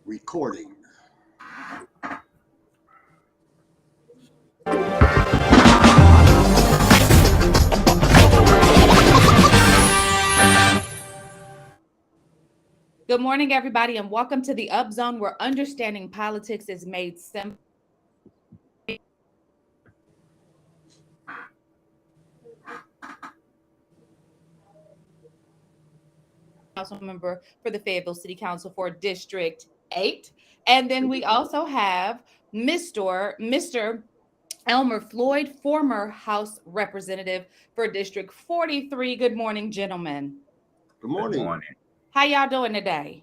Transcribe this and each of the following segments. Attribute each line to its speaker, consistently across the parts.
Speaker 1: Recording.
Speaker 2: Good morning, everybody, and welcome to the Up Zone, where understanding politics is made simple. Council member for the Fayetteville City Council for District 8. And then we also have Mr. Elmer Floyd, former House Representative for District 43. Good morning, gentlemen.
Speaker 1: Good morning.
Speaker 3: Good morning.
Speaker 2: How y'all doing today?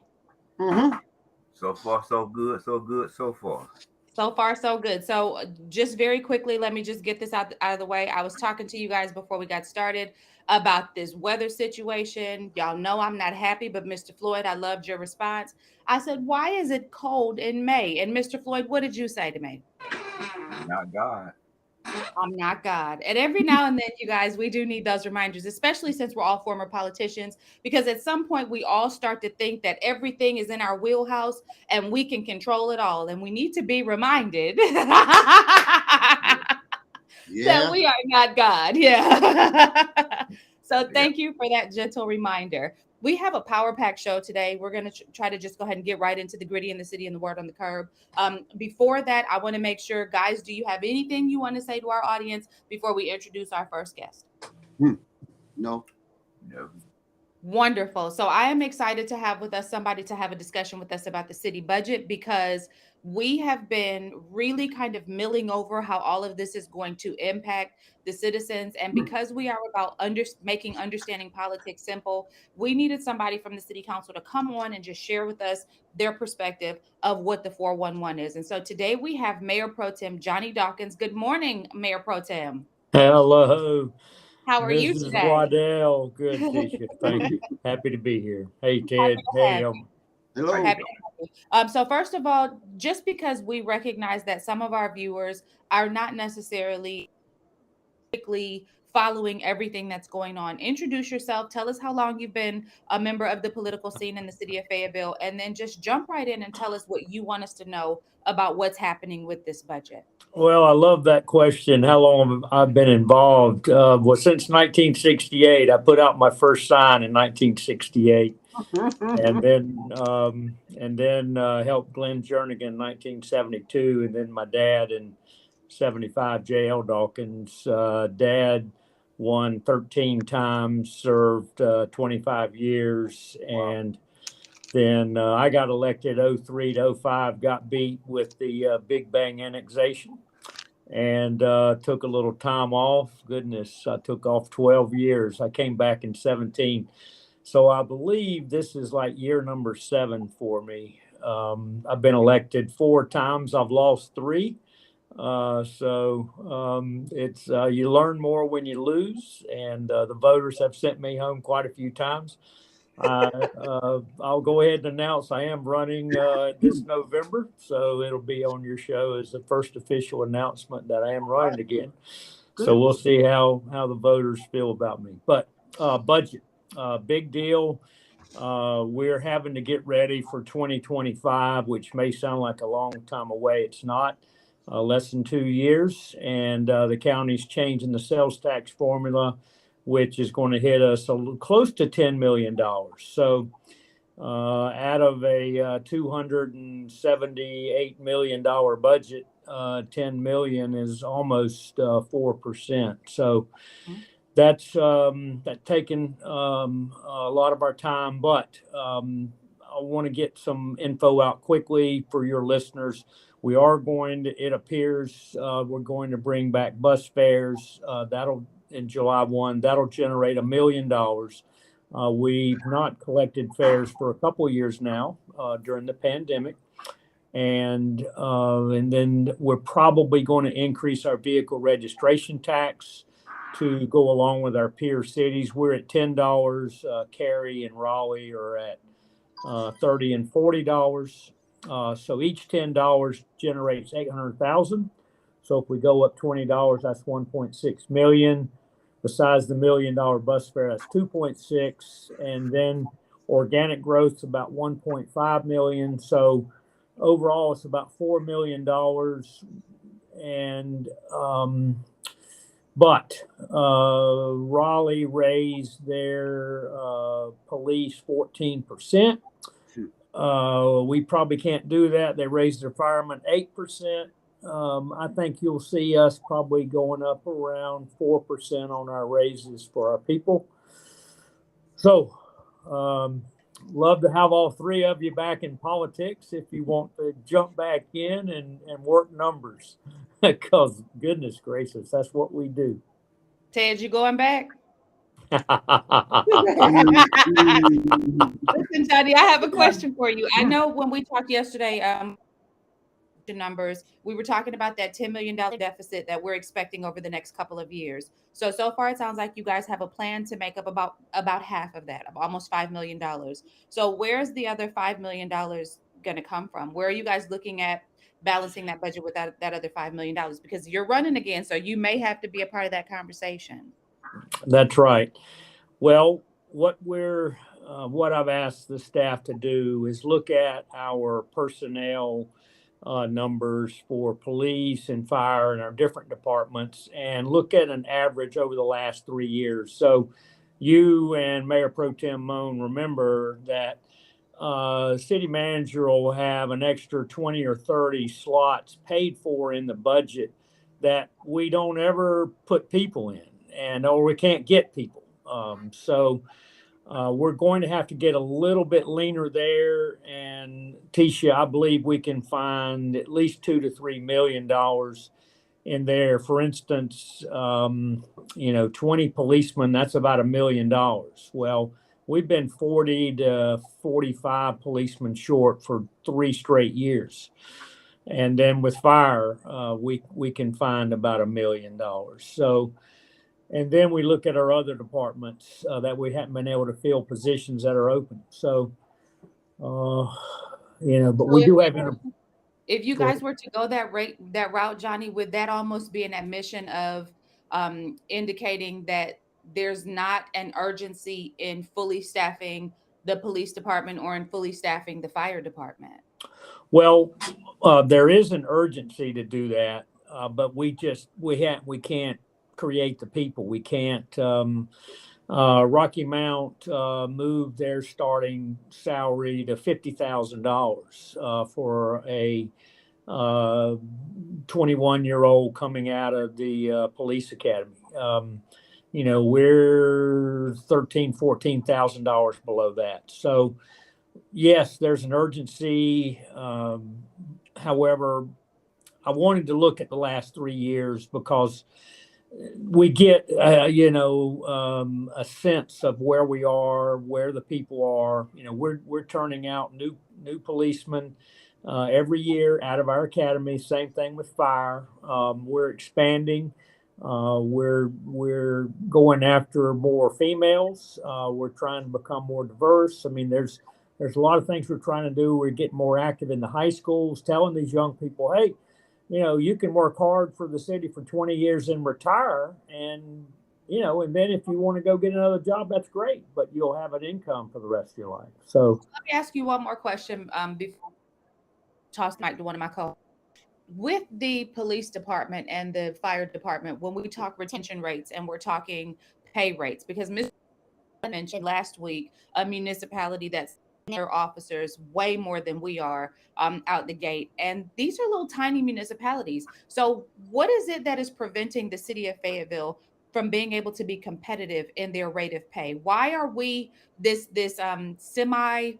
Speaker 3: So far, so good. So good so far.
Speaker 2: So far, so good. So just very quickly, let me just get this out of the way. I was talking to you guys before we got started about this weather situation. Y'all know I'm not happy, but Mr. Floyd, I loved your response. I said, why is it cold in May? And Mr. Floyd, what did you say to me?
Speaker 3: Not God.
Speaker 2: I'm not God. And every now and then, you guys, we do need those reminders, especially since we're all former politicians, because at some point we all start to think that everything is in our wheelhouse and we can control it all. And we need to be reminded that we are not God. Yeah. So thank you for that gentle reminder. We have a power pack show today. We're going to try to just go ahead and get right into the gritty in the city and the word on the curb. Before that, I want to make sure, guys, do you have anything you want to say to our audience before we introduce our first guest?
Speaker 1: No.
Speaker 2: Wonderful. So I am excited to have with us somebody to have a discussion with us about the city budget, because we have been really kind of milling over how all of this is going to impact the citizens. And because we are about making understanding politics simple, we needed somebody from the city council to come on and just share with us their perspective of what the 411 is. And so today we have Mayor ProTem Johnny Dawkins. Good morning, Mayor ProTem.
Speaker 4: Hello.
Speaker 2: How are you
Speaker 4: Mrs.
Speaker 2: today?
Speaker 4: Waddell, good, Tisha. Thank you. Happy to be here. Hey, Ted. Hey,
Speaker 1: Hello.
Speaker 2: Happy to have you. So first of all, just because we recognize that some of our viewers are not necessarily following everything that's going on, introduce yourself. Tell us how long you've been a member of the political scene in the city of Fayetteville, and then just jump right in and tell us what you want us to know about what's happening with this budget.
Speaker 4: Well, I love that question. How long have I been involved? Well, since 1968. I put out my first sign in 1968, and then helped Glenn Jernigan in 1972, and then my dad in 75, J.L. Dawkins. Dad won 13 times, served 25 years, and then I got elected 03 to 05, got beat with the Big Bang annexation, and took a little time off. Goodness, I took off 12 years. I came back in 17. So I believe this is like year number 7 for me. I've been elected 4 times. I've lost 3. It's you learn more when you lose, and the voters have sent me home quite a few times. I'll go ahead and announce I am running this November, so it'll be on your show as the first official announcement that I am running again. So we'll see how the voters feel about me. But budget, big deal. We're having to get ready for 2025, which may sound like a long time away. It's not. Less than 2 years, and the county's changing the sales tax formula, which is going to hit us close to $10 million. So out of a $278 million budget, $10 million is almost 4%. So that's taken a lot of our time, but I want to get some info out quickly for your listeners. We are going to, it appears, we're going to bring back bus fares. That'll in July 1. That'll generate $1 million. We've not collected fares for a couple of years now during the pandemic, and then we're probably going to increase our vehicle registration tax to go along with our peer cities. We're at $10. Cary and Raleigh are at $30 and $40. So each $10 generates $800,000. So if we go up $20, that's $1.6 million. Besides the $1 million bus fare, that's 2.6, and then organic growth's about 1.5 million. So overall it's about $4 million. And but Raleigh raised their police 14%. We probably can't do that. They raised their firemen 8%. I think you'll see us probably going up around 4% on our raises for our people. So, love to have all three of you back in politics if you want to jump back in and work numbers, because goodness gracious, that's what we do.
Speaker 2: Ted, you going back? Listen, Johnny, I have a question for you. I know when we talked yesterday, numbers, we were talking about that $10 million deficit that we're expecting over the next couple of years. So far it sounds like you guys have a plan to make up about half of that, almost $5 million. So where's the other $5 million going to come from? Where are you guys looking at balancing that budget with that other $5 million? Because you're running again, so you may have to be a part of that conversation.
Speaker 4: That's right. Well, what I've asked the staff to do is look at our personnel numbers for police and fire and our different departments, and look at an average over the last 3 years. So you and Mayor ProTem Moan remember that city manager will have an extra 20 or 30 slots paid for in the budget that we don't ever put people in, or we can't get people. So we're going to have to get a little bit leaner there. And Tisha, I believe we can find at least $2 to $3 million in there. For instance, 20 policemen, that's about $1 million. Well, we've been 40 to 45 policemen short for 3 straight years. And then with fire, we can find about $1 million. So, and then we look at our other departments that we haven't been able to fill positions that are open. So, but we do have.
Speaker 2: If you guys were to go that route, Johnny, would that almost be an admission of indicating that there's not an urgency in fully staffing the police department or in fully staffing the fire department? Well,
Speaker 4: there is an urgency to do that, but we can't create the people. We can't. Rocky Mount moved their starting salary to $50,000 for a 21-year-old coming out of the police academy. We're $13,000-$14,000 below that. So yes, there's an urgency. However, I wanted to look at the last 3 years because we get, a sense of where we are, where the people are. We're turning out new policemen every year out of our academy. Same thing with fire. We're expanding. We're going after more females. We're trying to become more diverse. I mean, there's a lot of things we're trying to do. We're getting more active in the high schools, telling these young people, hey, you can work hard for the city for 20 years and retire. And then if you want to go get another job, that's great, but you'll have an income for the rest of your life. So
Speaker 2: let me ask you one more question before I toss the mic to one of my co-hosts. With the police department and the fire department, when we talk retention rates and we're talking pay rates, because Mr. mentioned last week a municipality that's their officers way more than we are out the gate, and these are little tiny municipalities. So what is it that is preventing the city of Fayetteville from being able to be competitive in their rate of pay? Why are we this semi-urban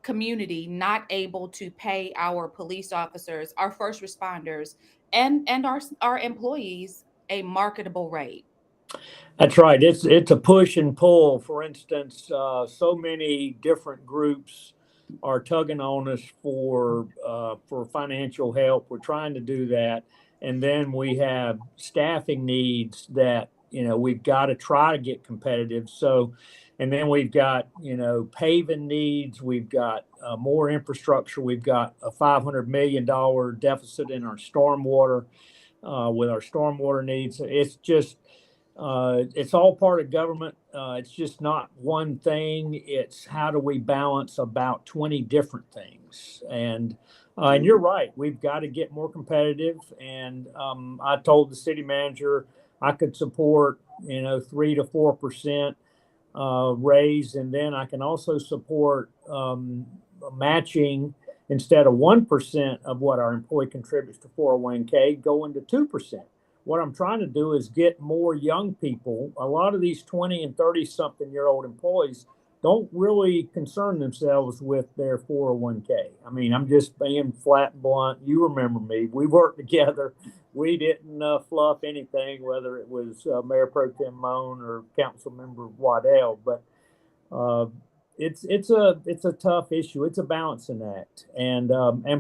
Speaker 2: community not able to pay our police officers, our first responders, and our employees a marketable rate?
Speaker 4: That's right. It's a push and pull. For instance, so many different groups are tugging on us for financial help. We're trying to do that, and then we have staffing needs that we've got to try to get competitive. So, and then we've got paving needs. We've got more infrastructure. We've got a $500 million deficit in our stormwater with our stormwater needs. It's just. It's all part of government. It's just not one thing. It's how do we balance about 20 different things. And you're right. We've got to get more competitive. And I told the city manager I could support, 3 to 4% raise, and then I can also support matching instead of 1% of what our employee contributes to 401k, going to 2%. What I'm trying to do is get more young people. A lot of these 20 and 30 something year old employees don't really concern themselves with their 401k. I mean, I'm just being flat and blunt. You remember me. We worked together. We didn't fluff anything, whether it was Mayor ProTem Moan or Council Member Waddell. But it's a tough issue. It's a balancing act, and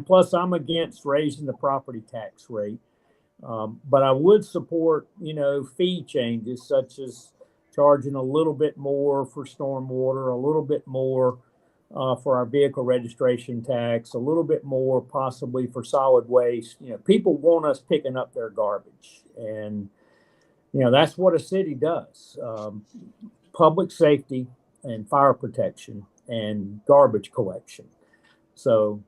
Speaker 4: plus I'm against raising the property tax rate. But I would support, fee changes such as charging a little bit more for stormwater, a little bit more for our vehicle registration tax, a little bit more possibly for solid waste. People want us picking up their garbage, and that's what a city does. Public safety and fire protection and garbage collection. So.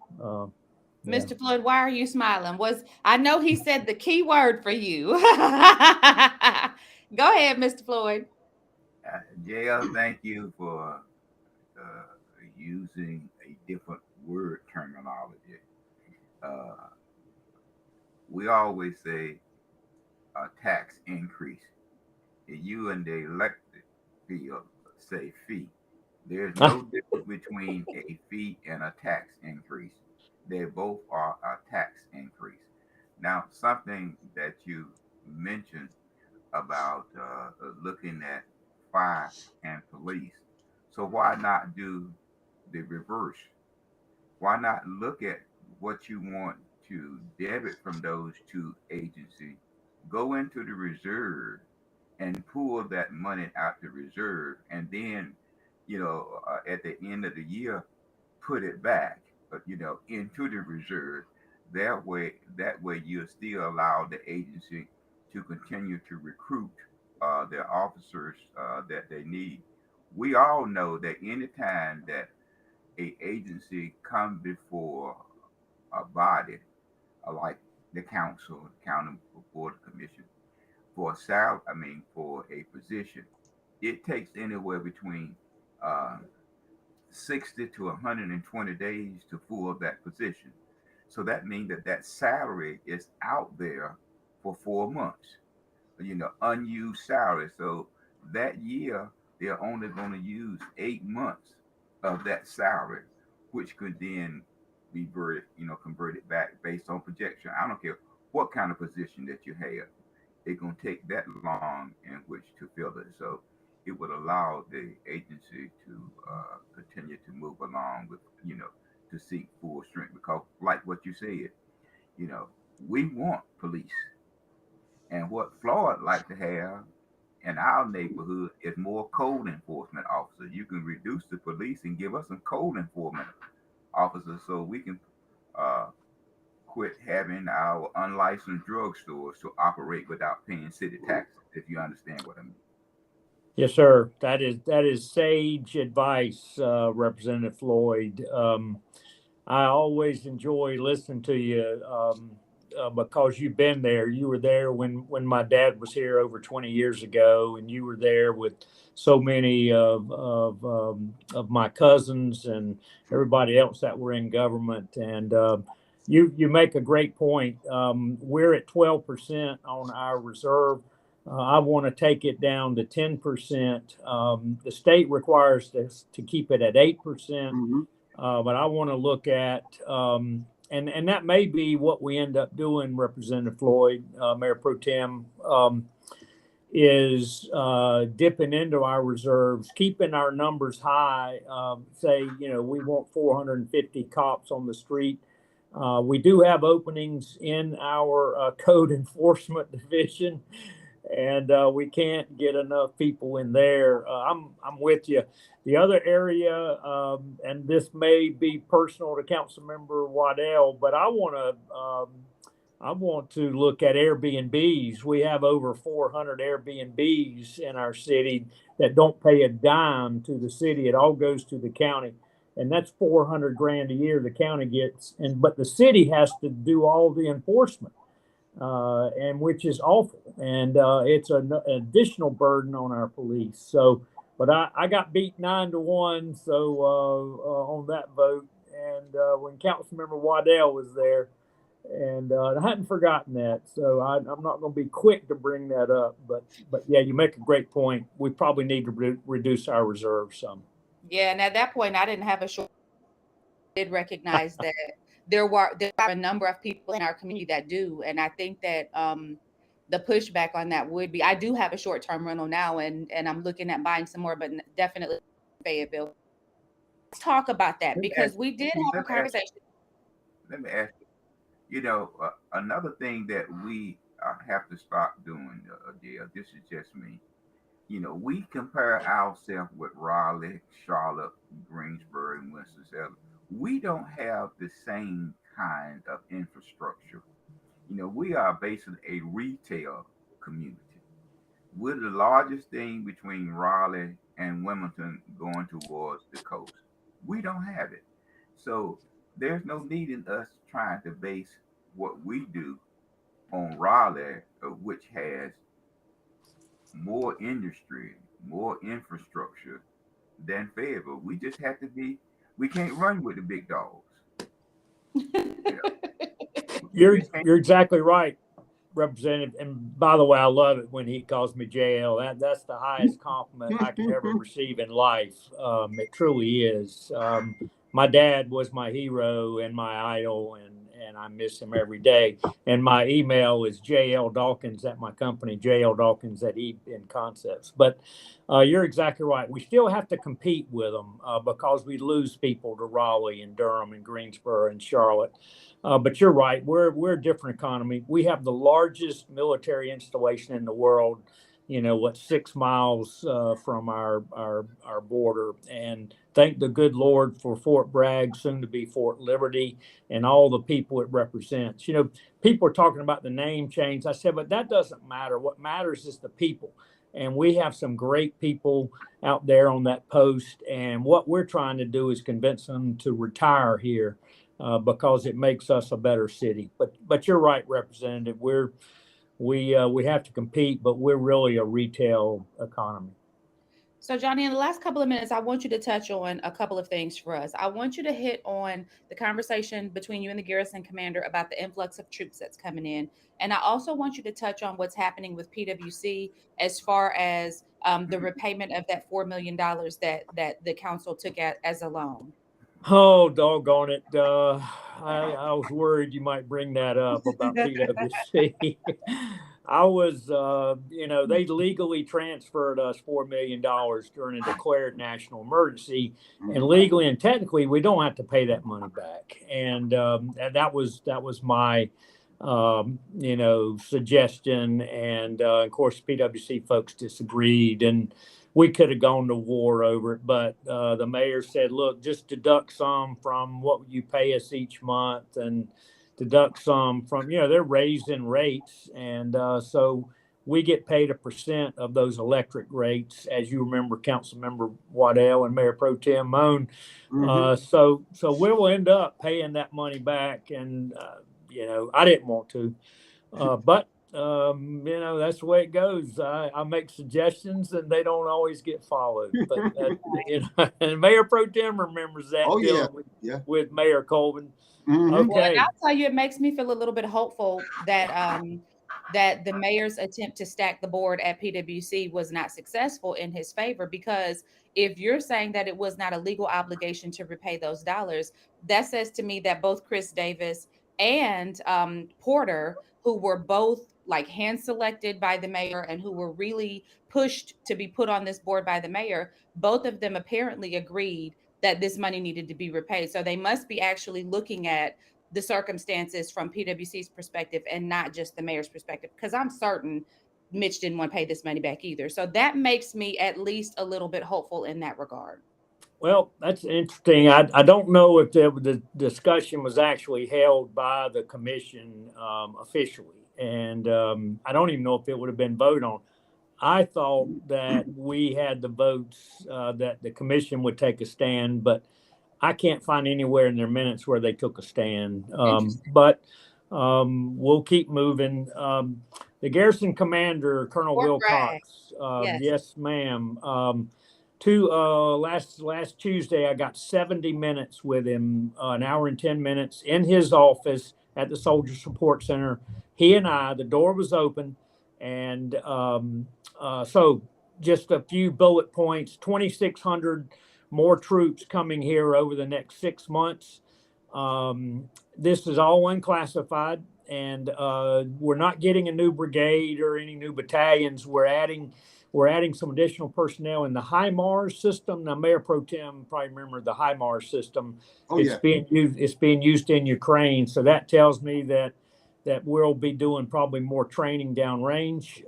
Speaker 2: Mr. Floyd, why are you smiling? I know he said the key word for you. Go ahead, Mr. Floyd.
Speaker 3: JL, thank you for using a different word terminology. We always say a tax increase. You and the elected field say fee. There's no difference between a fee and a tax increase. They both are a tax increase. Now, something that you mentioned about looking at fire and police. So why not do the reverse? Why not look at what you want to debit from those two agencies, go into the reserve and pull that money out the reserve, and then, at the end of the year, put it back, into the reserve. That way you'll still allow the agency to continue to recruit their officers that they need. We all know that anytime that a agency comes before a body like the council, county board commission, for a position, it takes anywhere between 60 to 120 days to fill that position. So that means that salary is out there for 4 months, unused salary. So that year, they're only going to use 8 months of that salary, which could then be converted back based on projection. I don't care what kind of position that you have. It's going to take that long in which to fill it. So it would allow the agency to continue to move along with, to seek full strength. Because like what you said, we want police. And what Florida like to have in our neighborhood is more code enforcement officers. You can reduce the police and give us some code enforcement officers so we can quit having our unlicensed drugstores to operate without paying city taxes, if you understand what I mean.
Speaker 4: Yes, sir. That is sage advice, Representative Floyd. I always enjoy listening to you because you've been there. You were there when my dad was here over 20 years ago, and you were there with so many of my cousins and everybody else that were in government. And you make a great point. We're at 12% on our reserve. I want to take it down to 10%. The state requires us to keep it at 8%, but I want to look at, and that may be what we end up doing, Representative Floyd, Mayor Pro Tem, is dipping into our reserves, keeping our numbers high. Say, we want 450 cops on the street. We do have openings in our code enforcement division, and we can't get enough people in there. I'm with you. The other area, and this may be personal to Councilmember Waddell, but I want I want to look at Airbnbs. We have over 400 Airbnbs in our city that don't pay a dime to the city. It all goes to the county. And that's 400 grand a year the county gets. But the city has to do all the enforcement, and which is awful. And it's an additional burden on our police. So, but I got beat 9-1. So on that vote. And when Councilmember Waddell was there, and I hadn't forgotten that, so I'm not going to be quick to bring that up. But yeah, you make a great point. We probably need to reduce our reserves some.
Speaker 2: Yeah, and at that point, I didn't have a short. I did recognize that there are a number of people in our community that do, and I think that the pushback on that would be. I do have a short-term rental now, and I'm looking at buying some more, but definitely Fayetteville. Let's talk about that because we did have a conversation.
Speaker 3: Let me ask you. You know, another thing that we have to stop doing, Dale, this is just me. You know, we compare ourselves with Raleigh, Charlotte, Greensboro, and Winston-Salem. We don't have the same kind of infrastructure. You know, we are basically a retail community. We're the largest thing between Raleigh and Wilmington going towards the coast. We don't have it. So there's no need in us trying to base what we do on Raleigh, which has more industry, more infrastructure than Fayetteville. We just have to be, we can't run with the big dogs.
Speaker 4: You're exactly right, Representative. And by the way, I love it when he calls me JL. That's the highest compliment I can ever receive in life. It truly is. My dad was my hero and my idol, and I miss him every day. And my email is JL Dawkins at my company, JL Dawkins at EN Concepts. But you're exactly right. We still have to compete with them because we lose people to Raleigh and Durham and Greensboro and Charlotte. But you're right. We're a different economy. We have the largest military installation in the world. You know, 6 miles from our border, and thank the good Lord for Fort Bragg, soon to be Fort Liberty, and all the people it represents. You know, people are talking about the name change. I said, but that doesn't matter. What matters is the people, and we have some great people out there on that post. And what we're trying to do is convince them to retire here because it makes us a better city. But you're right, Representative. We have to compete, but we're really a retail economy.
Speaker 2: So, Johnny, in the last couple of minutes, I want you to touch on a couple of things for us. I want you to hit on the conversation between you and the garrison commander about the influx of troops that's coming in. And I also want you to touch on what's happening with PWC as far as the repayment of that $4 million that the council took out as a loan.
Speaker 4: Oh, doggone it. I was worried you might bring that up about PWC. I was, they legally transferred us $4 million during a declared national emergency. And legally and technically, we don't have to pay that money back. And that was my, suggestion. And of course, PWC folks disagreed. And we could have gone to war over it, but the mayor said, look, just deduct some from what you pay us each month and deduct some from, they're raising rates. And so we get paid 1% of those electric rates, as you remember, Councilmember Waddell and Mayor ProTem Moan. So we will end up paying that money back. And, I didn't want to, but that's the way it goes. I make suggestions and they don't always get followed. But and Mayor Pro Tem remembers that. With Mayor Colvin.
Speaker 2: Okay, well, and I'll tell you, it makes me feel a little bit hopeful that that the mayor's attempt to stack the board at PWC was not successful in his favor, because if you're saying that it was not a legal obligation to repay those dollars, that says to me that both Chris Davis and Porter, who were both like hand selected by the mayor and who were really pushed to be put on this board by the mayor, both of them apparently agreed that this money needed to be repaid. So they must be actually looking at the circumstances from PWC's perspective and not just the mayor's perspective, because I'm certain Mitch didn't want to pay this money back either. So that makes me at least a little bit hopeful in that regard.
Speaker 4: Well, that's interesting. I don't know if the discussion was actually held by the commission officially, and I don't even know if it would have been voted on. I thought that we had the votes that the commission would take a stand, but I can't find anywhere in their minutes where they took a stand. But we'll keep moving. The garrison commander, Colonel
Speaker 2: Fort Bragg.
Speaker 4: Wilcox.
Speaker 2: Yes.
Speaker 4: Yes, ma'am. Last Tuesday, I got 70 minutes with him, an hour and 10 minutes in his office at the Soldier Support Center. He and I, the door was open, and so just a few bullet points. 2,600 more troops coming here over the next 6 months. This is all unclassified, and we're not getting a new brigade or any new battalions. We're adding some additional personnel in the HIMARS system. Now, Mayor Pro Tem probably remember the HIMARS system. It's being used in Ukraine, so that tells me that we'll be doing probably more training downrange,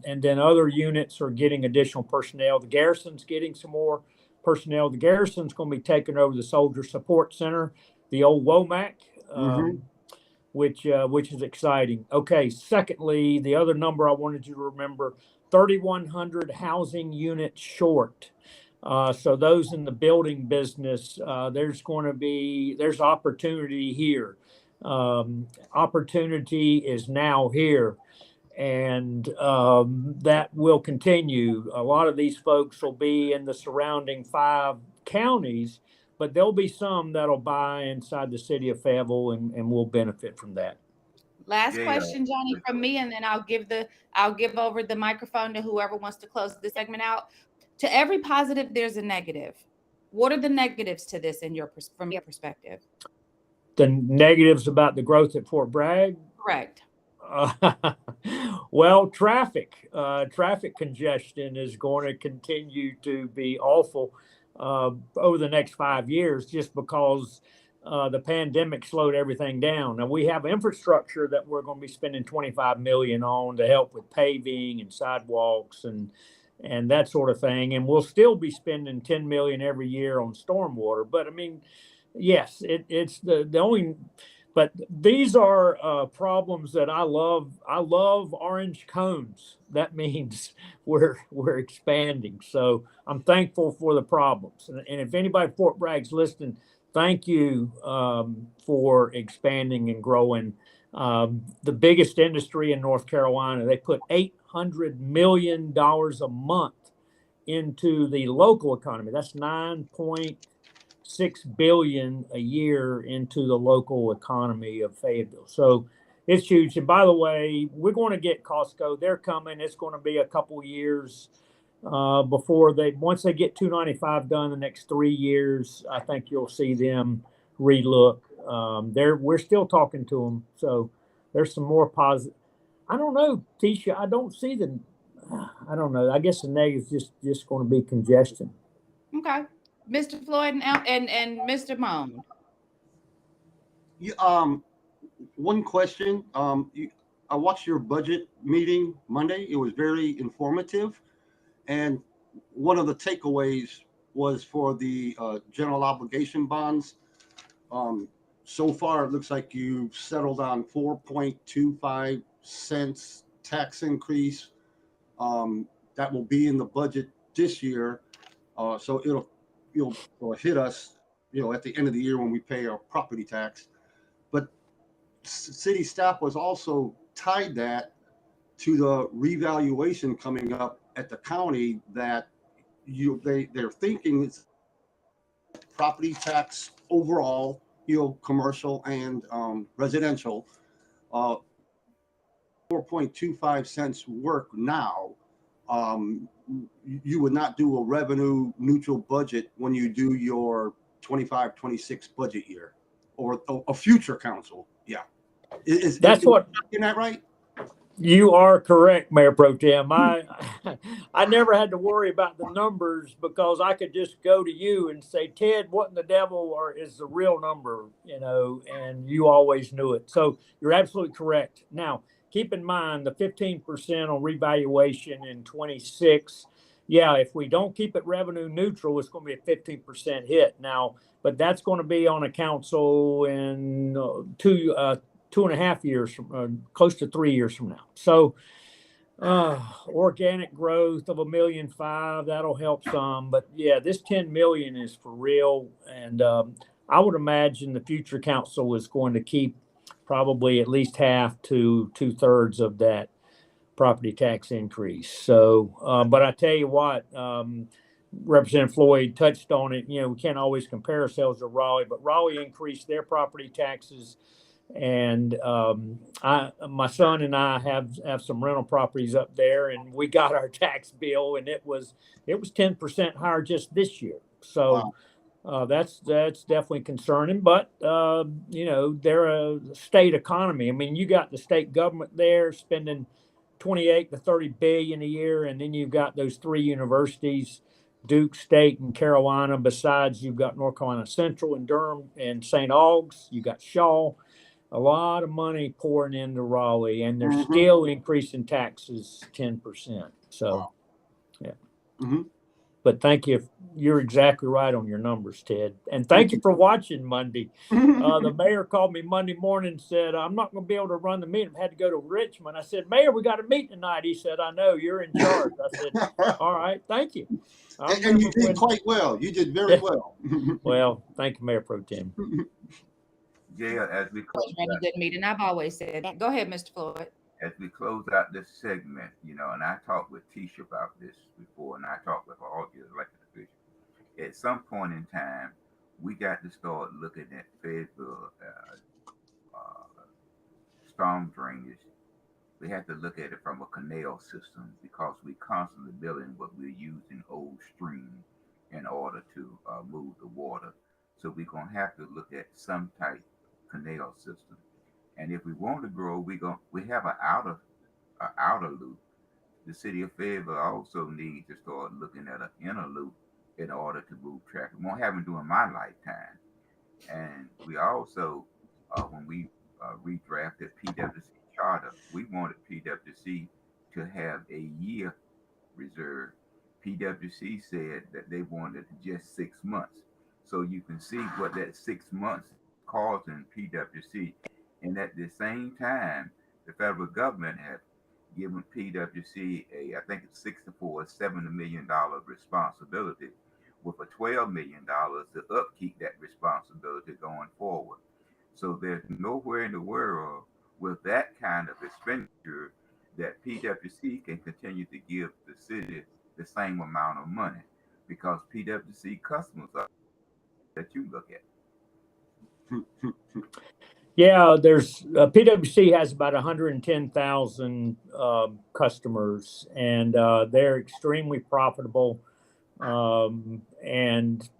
Speaker 4: and then other units are getting additional personnel. The garrison's getting some more personnel. The garrison's going to be taking over the Soldier Support Center, the old WOMAC, which is exciting. Okay, secondly, the other number I wanted you to remember, 3,100 housing units short. So those in the building business, there's opportunity here. Opportunity is now here, and that will continue. A lot of these folks will be in the surrounding 5 counties, but there'll be some that'll buy inside the city of Fayetteville, and we'll benefit from that.
Speaker 2: Last question, Johnny, from me, and then I'll give over the microphone to whoever wants to close this segment out. To every positive, there's a negative. What are the negatives to this from your perspective?
Speaker 4: The negatives about the growth at Fort Bragg?
Speaker 2: Correct.
Speaker 4: Well, traffic congestion is going to continue to be awful over the next 5 years, just because the pandemic slowed everything down. Now, we have infrastructure that we're going to be spending $25 million on to help with paving and sidewalks and that sort of thing, and we'll still be spending $10 million every year on stormwater. But I mean, yes, it's the only. But these are problems that I love. I love orange cones. That means we're expanding. So I'm thankful for the problems. And if anybody at Fort Bragg's listening, thank you for expanding and growing. The biggest industry in North Carolina, they put $800 million a month into the local economy. That's $9.6 billion a year into the local economy of Fayetteville. So it's huge. And by the way, we're going to get Costco. They're coming. It's going to be a couple years before once they get 295 done the next 3 years, I think you'll see them relook. We're still talking to them. So there's some more positive. I don't know, Tisha, I don't see I don't know. I guess the negative is just going to be congestion.
Speaker 2: Okay. Mr. Floyd and Mr. Moan.
Speaker 1: One question. I watched your budget meeting Monday. It was very informative, and one of the takeaways was for the general obligation bonds. So far, it looks like you've settled on 4.25 cents tax increase. That will be in the budget this year, so it'll hit us, at the end of the year when we pay our property tax. But city staff was also tied that to the revaluation coming up at the county that they're thinking it's property tax overall, commercial and residential, 4.25 cents work now. You would not do a revenue neutral budget when you do your 25-26 budget year or a future council. Yeah. Is that right?
Speaker 4: You are correct, Mayor Pro Tem. I never had to worry about the numbers because I could just go to you and say, Ted, what in the devil is the real number, and you always knew it. So you're absolutely correct. Now, keep in mind the 15% on revaluation in 26 yeah, if we don't keep it revenue neutral, it's going to be a 15% hit now. But that's going to be on a council in 2.5 years from, close to 3 years from now. So organic growth of $1.5 million, that'll help some. But yeah, this 10 million is for real. And I would imagine the future council is going to keep probably at least half to 2/3 of that property tax increase. So, but I tell you what, Representative Floyd touched on it. We can't always compare ourselves to Raleigh, but Raleigh increased their property taxes. And my son and I have some rental properties up there, and we got our tax bill, and it was 10% higher just this year. So that's definitely concerning. But they're a state economy. I mean, you got the state government there spending 28 to 30 billion a year, and then you've got those 3 universities, Duke State and Carolina. Besides, you've got North Carolina Central and Durham and St. Aug's. You got Shaw. A lot of money pouring into Raleigh, and they're still increasing taxes 10%. So, yeah. But thank you. You're exactly right on your numbers, Ted. And thank you for watching Monday. The mayor called me Monday morning and said, I'm not going to be able to run the meeting. I had to go to Richmond. I said, Mayor, we got a meeting tonight. He said, I know, you're in charge. I said, all right, thank you.
Speaker 1: And you did quite well. You did very well.
Speaker 4: Well, thank you, Mayor ProTem.
Speaker 3: Yeah, as we close
Speaker 2: a good meeting. I've always said that. Go ahead, Mr. Floyd.
Speaker 3: As we close out this segment, and I talked with Tisha about this before, and I talked with all the elected officials. At some point in time, we got to start looking at Fayetteville storm drainage. We have to look at it from a canal system, because we constantly building what we're using old streams in order to move the water. So we're gonna have to look at some type canal system. And if we want to grow, we have an outer loop. The city of Fayetteville also needs to start looking at an inner loop in order to move traffic. We won't have it during my lifetime. And we also, when we redrafted PWC charter, we wanted PWC to have a year reserve. PWC said that they wanted just 6 months. So you can see what that 6 months causing PWC. And at the same time, the federal government had given PWC I think it's $70 million responsibility, with a $12 million to upkeep that responsibility going forward. So there's nowhere in the world with that kind of expenditure that PWC can continue to give the city the same amount of money, because PWC customers are that you look at.
Speaker 4: Yeah, there's PWC has about 110,000 customers, and they're extremely profitable. And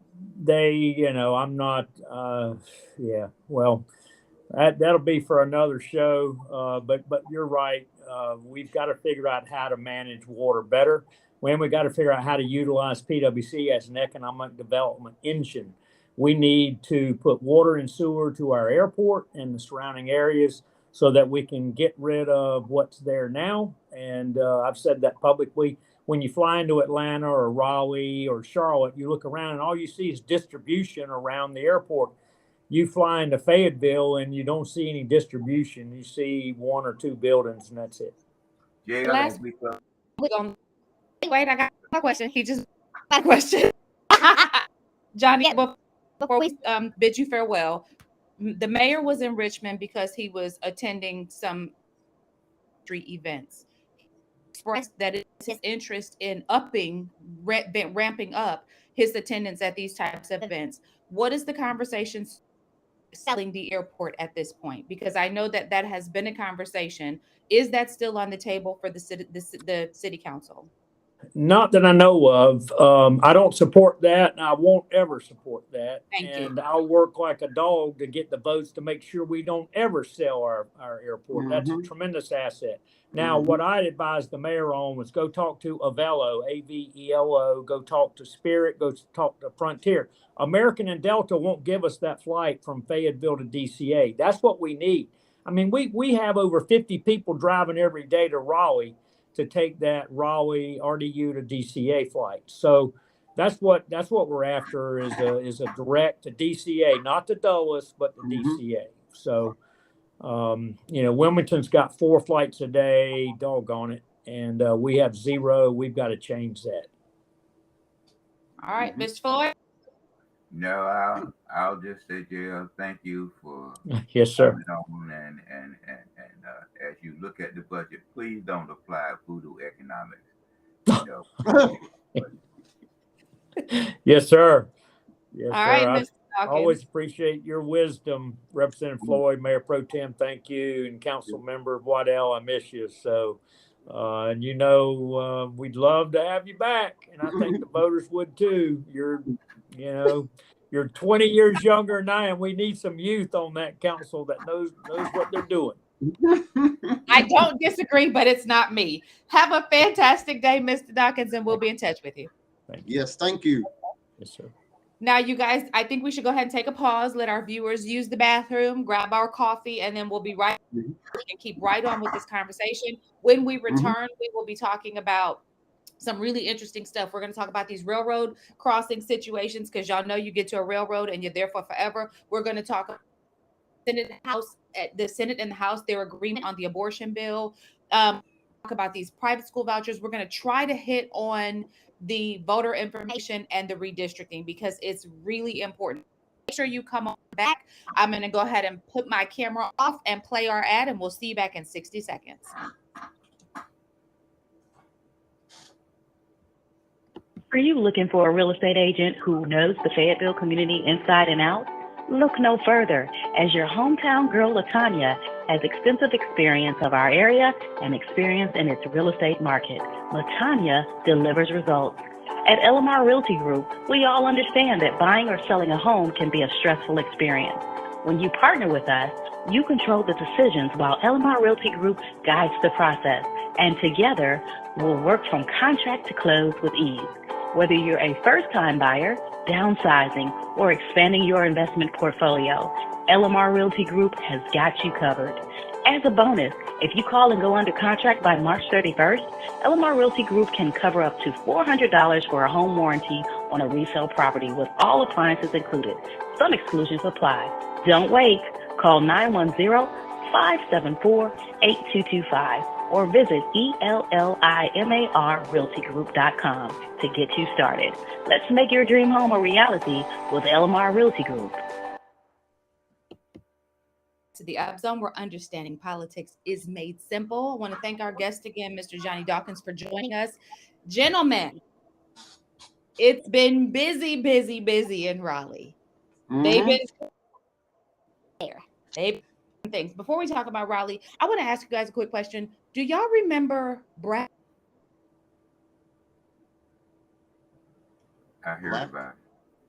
Speaker 4: they, I'm not, well, that'll be for another show. But you're right. We've got to figure out how to manage water better. When we got to figure out how to utilize PWC as an economic development engine. We need to put water and sewer to our airport and the surrounding areas so that we can get rid of what's there now. And I've said that publicly. When you fly into Atlanta or Raleigh or Charlotte, you look around and all you see is distribution around the airport. You fly into Fayetteville and you don't see any distribution. You see 1 or 2 buildings, and that's it.
Speaker 3: Yeah,
Speaker 2: wait, I got my question. He just got a question. Johnny, before we bid you farewell, the mayor was in Richmond because he was attending some street events. He expressed that it's his interest in ramping up his attendance at these types of events. What is the conversation selling the airport at this point? Because I know that has been a conversation. Is that still on the table for the city council?
Speaker 4: Not that I know of. I don't support that, and I won't ever support that.
Speaker 2: Thank you.
Speaker 4: I'll work like a dog to get the votes to make sure we don't ever sell our airport. That's a tremendous asset. Now, what I advised the mayor on was go talk to Avelo, Avelo, go talk to Spirit, go talk to Frontier. American and Delta won't give us that flight from Fayetteville to DCA. That's what we need. I mean, we have over 50 people driving every day to Raleigh. to take that Raleigh RDU to DCA flight. So that's what we're after is a direct to DCA, not to Dulles, but to DCA. So Wilmington's got 4 flights a day, doggone it, and we have 0. We've got to change that.
Speaker 2: All right, Mr. Floyd.
Speaker 3: No, I'll just say, JL, thank you for
Speaker 4: Yes, sir.
Speaker 3: coming on and as you look at the budget, please don't apply voodoo economics.
Speaker 4: Yes, sir. Yes,
Speaker 2: All
Speaker 4: sir.
Speaker 2: right,
Speaker 4: I
Speaker 2: Mr. Dawkins.
Speaker 4: always appreciate your wisdom, Representative Floyd, Mayor Pro Tem. Thank you, and Council Member Waddell. I miss you. So, and we'd love to have you back, and I think the voters would too. You're 20 years younger than I am. We need some youth on that council that knows what they're doing.
Speaker 2: I don't disagree, but it's not me. Have a fantastic day, Mr. Dawkins, and we'll be in touch with you.
Speaker 4: Thank you.
Speaker 1: Yes, thank you.
Speaker 4: Yes, sir.
Speaker 2: Now, you guys, I think we should go ahead and take a pause, let our viewers use the bathroom, grab our coffee, and then we'll be right and keep right on with this conversation. When we return, we will be talking about some really interesting stuff. We're going to talk about these railroad crossing situations because y'all know you get to a railroad and you're there for forever. We're going to talk about the Senate and the House, their agreement on the abortion bill. Talk about these private school vouchers. We're going to try to hit on the voter information and the redistricting because it's really important. Make sure you come on back. I'm going to go ahead and put my camera off and play our ad, and we'll see you back in 60 seconds.
Speaker 5: Are you looking for a real estate agent who knows the Fayetteville community inside and out? Look no further, as your hometown girl, LaTanya, has extensive experience of our area and experience in its real estate market. LaTanya delivers results. At LMR Realty Group, we all understand that buying or selling a home can be a stressful experience. When you partner with us, you control the decisions while LMR Realty Group guides the process, and together, we'll work from contract to close with ease. Whether you're a first-time buyer, downsizing, or expanding your investment portfolio, LMR Realty Group has got you covered. As a bonus, if you call and go under contract by March 31st, LMR Realty Group can cover up to $400 for a home warranty on a resale property with all appliances included. Some exclusions apply. Don't wait. Call 910-574-8225 or visit ELLIMARRealtyGroup.com to get you started. Let's make your dream home a reality with LMR Realty Group.
Speaker 2: To the Up Zone, where understanding politics is made simple. I want to thank our guest again, Mr. Johnny Dawkins, for joining us. Gentlemen, it's been busy in Raleigh. They've been there. They've been things. Before we talk about Raleigh, I want to ask you guys a quick question. Do y'all remember Brad?
Speaker 3: I heard about it.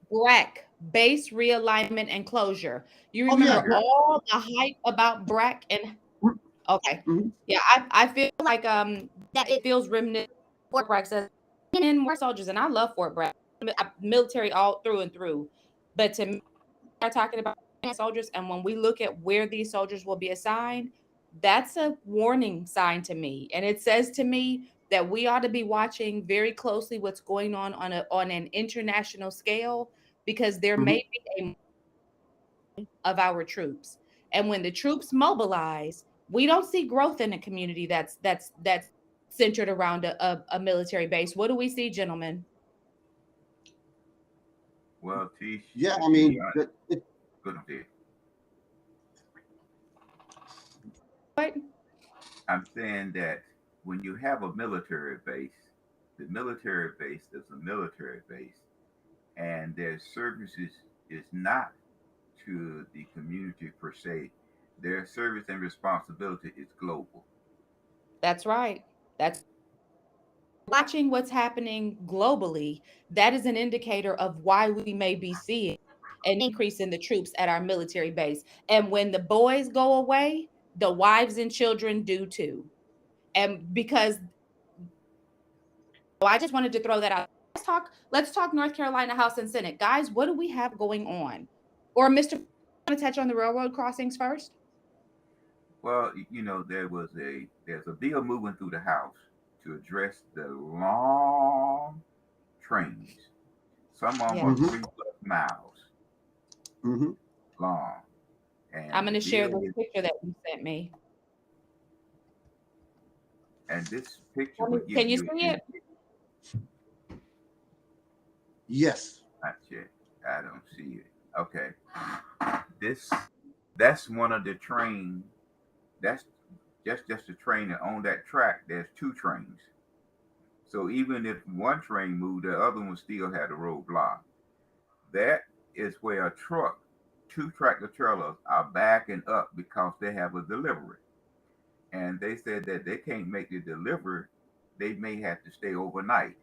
Speaker 2: BRAC, base realignment and closure. You remember all the hype about BRAC and okay. Yeah, I feel like that it feels reminiscent. Fort Bragg says more soldiers, and I love Fort Bragg. Military all through and through. But to me, we're talking about soldiers, and when we look at where these soldiers will be assigned, that's a warning sign to me. And it says to me that we ought to be watching very closely what's going on an international scale, because there may be a of our troops. And when the troops mobilize, we don't see growth in a community that's centered around a military base. What do we see, gentlemen?
Speaker 3: Well, Tish.
Speaker 1: Yeah, I mean,
Speaker 3: Good idea.
Speaker 2: What?
Speaker 3: I'm saying that when you have a military base, the military base is a military base, and their services is not to the community per se. Their service and responsibility is global.
Speaker 2: That's right. That's watching what's happening globally. That is an indicator of why we may be seeing an increase in the troops at our military base. And when the boys go away, the wives and children do too. And because I just wanted to throw that out. Let's talk North Carolina House and Senate. Guys, what do we have going on? Or Mr. want to touch on the railroad crossings first?
Speaker 3: Well, there's a bill moving through the House to address the long trains. Some of them
Speaker 2: Yeah.
Speaker 3: are
Speaker 1: Mhm.
Speaker 3: 3+ miles
Speaker 1: Mhm.
Speaker 3: long.
Speaker 2: I'm
Speaker 3: And
Speaker 2: going
Speaker 3: the
Speaker 2: to share
Speaker 3: bill
Speaker 2: this
Speaker 3: is,
Speaker 2: picture that you sent me.
Speaker 3: and this picture will give
Speaker 2: Can you
Speaker 3: you
Speaker 2: see
Speaker 3: an
Speaker 2: it?
Speaker 1: Yes.
Speaker 3: not yet. I don't see it. Okay. This that's one of the train. That's just a train, and on that track there's two trains. So even if one train moved, the other one still had a roadblock. That is where a truck, two tractor trailers are backing up because they have a delivery. And they said that they can't make the delivery, they may have to stay overnight.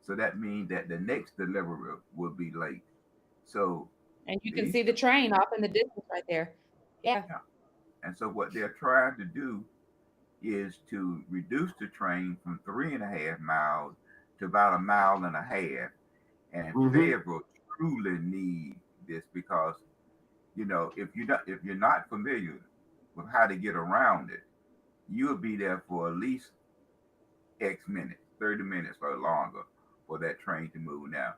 Speaker 3: So that means that the next delivery will be late. So
Speaker 2: And you can
Speaker 3: these,
Speaker 2: see the train off in the distance right there. Yeah.
Speaker 3: yeah. And so what they're trying to do is to reduce the train from 3.5 miles to about a mile and a half. And
Speaker 1: Mhm.
Speaker 3: Fayetteville truly need this because if you're not familiar with how to get around it, you'll be there for at least X minutes, 30 minutes or longer for that train to move. Now,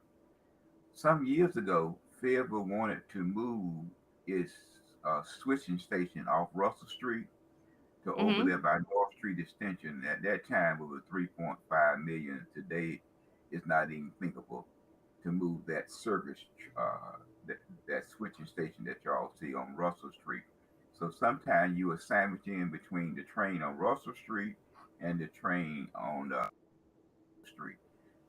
Speaker 3: some years ago, Fayetteville wanted to move its switching station off Russell Street to over
Speaker 2: Mm-hmm.
Speaker 3: there by North Street Extension. At that time, it was 3.5 million. Today, it's not even thinkable to move that service, uh, that switching station that y'all see on Russell Street. So sometimes you are sandwiched in between the train on Russell Street and the train on the street.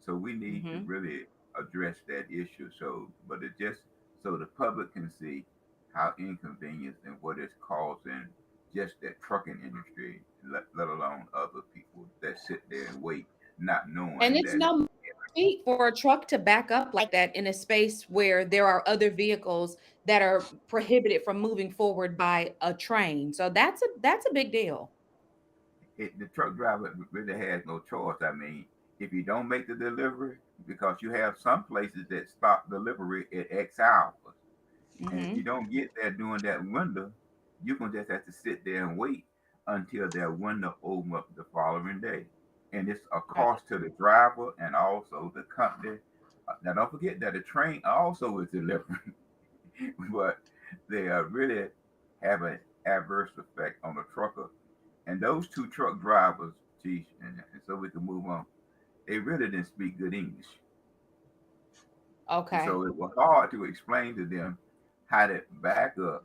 Speaker 3: So we need to
Speaker 2: Mm-hmm.
Speaker 3: really address that issue. So, but it just so the public can see how inconvenient and what it's causing just that trucking industry, let alone other people that sit there and wait, not
Speaker 2: And
Speaker 3: knowing
Speaker 2: it's
Speaker 3: that.
Speaker 2: no feat for a truck to back up like that in a space where there are other vehicles that are prohibited from moving forward by a train. So that's a big deal.
Speaker 3: The truck driver really has no choice. I mean, if you don't make the delivery, because you have some places that stop delivery at X hours, and if
Speaker 2: Mm-hmm.
Speaker 3: you don't get there during that window, you're gonna just have to sit there and wait until that window open up the following day, and it's a
Speaker 2: Right.
Speaker 3: cost to the driver and also the company. Now, don't forget that the train also is delivering, but they really have an adverse effect on the trucker. And those two truck drivers, geez, and so we can move on. They really didn't speak good English, and
Speaker 2: Okay.
Speaker 3: so it was hard to explain to them how to back up.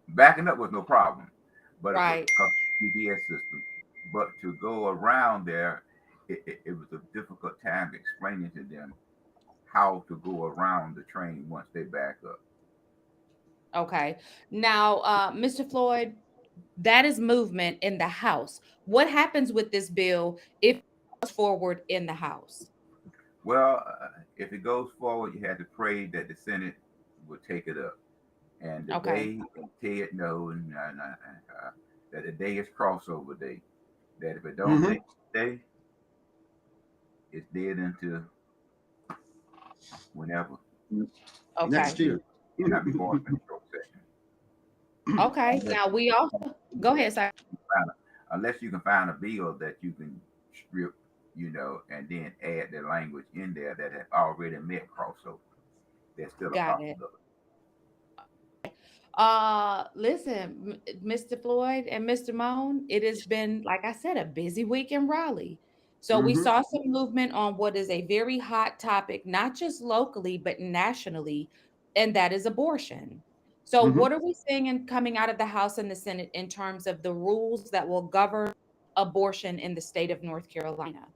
Speaker 3: Backing up was no problem, but it was
Speaker 2: Right.
Speaker 3: because of the GPS system. But to go around there, it was a difficult time explaining to them how to go around the train once they back up.
Speaker 2: Okay. Now, Mr. Floyd, that is movement in the House. What happens with this bill if it goes forward in the House?
Speaker 3: Well, if it goes forward, you have to pray that the Senate will take it up. And the
Speaker 2: Okay.
Speaker 3: day, and Ted knows that the day is crossover day. That if it don't
Speaker 1: Mhm.
Speaker 3: make the day, it's dead until whenever.
Speaker 1: Next
Speaker 2: Okay.
Speaker 3: Until
Speaker 1: year.
Speaker 3: it cannot be brought up in short session.
Speaker 2: Okay.
Speaker 3: Unless
Speaker 2: Now we also go ahead, sir.
Speaker 3: unless you can find a bill that you can strip, and then add the language in there that has already met crossover. There's still a
Speaker 2: Got it.
Speaker 3: possibility.
Speaker 2: Listen, Mr. Floyd and Mr. Moan, it has been, like I said, a busy week in Raleigh. So we
Speaker 1: Mhm.
Speaker 2: saw some movement on what is a very hot topic, not just locally, but nationally, and that is abortion. So
Speaker 1: Mhm.
Speaker 2: what are we seeing coming out of the House and the Senate in terms of the rules that will govern abortion in the state of North Carolina?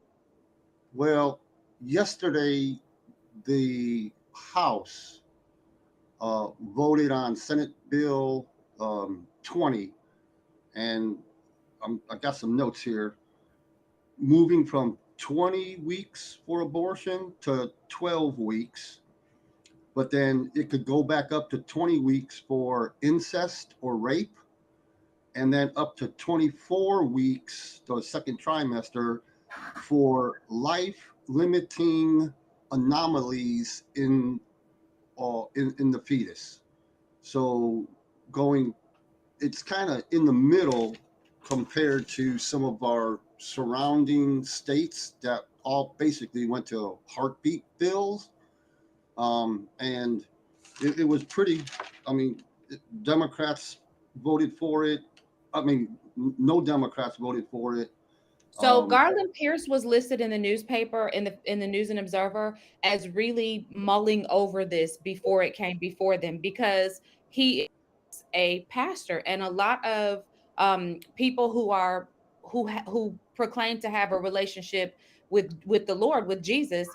Speaker 1: Well, yesterday the House voted on Senate Bill 20, and I got some notes here. Moving from 20 weeks for abortion to 12 weeks, but then it could go back up to 20 weeks for incest or rape, and then up to 24 weeks, the second trimester, for life limiting anomalies in the fetus. So going, it's kind of in the middle compared to some of our surrounding states that all basically went to heartbeat bills. And it was pretty, I mean, Democrats voted for it. I mean, no Democrats voted for it.
Speaker 2: So Garland Pierce was listed in the newspaper in the News and Observer as really mulling over this before it came before them, because he is a pastor, and a lot of people who proclaim to have a relationship with the Lord, with Jesus,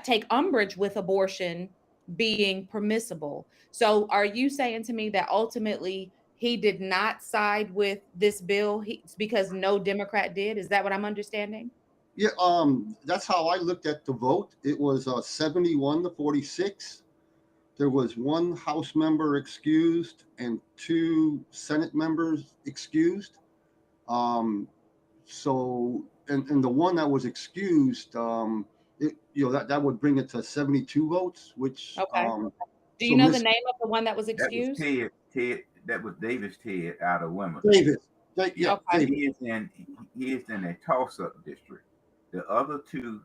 Speaker 2: take umbrage with abortion being permissible. So are you saying to me that ultimately he did not side with this bill because no Democrat did? Is that what I'm understanding?
Speaker 1: Yeah, that's how I looked at the vote. It was 71 to 46. There was one House member excused and two Senate members excused. So, and the one that was excused, that would bring it to 72 votes, which,
Speaker 2: Okay. Do you
Speaker 1: so
Speaker 2: know the
Speaker 1: Miss
Speaker 2: name of the one that was
Speaker 3: That was
Speaker 2: excused?
Speaker 3: Ted. That was Davis Ted out of Wimbledon.
Speaker 1: Davis. Yeah,
Speaker 2: Okay.
Speaker 1: Davis.
Speaker 3: He is in a toss-up district. The other two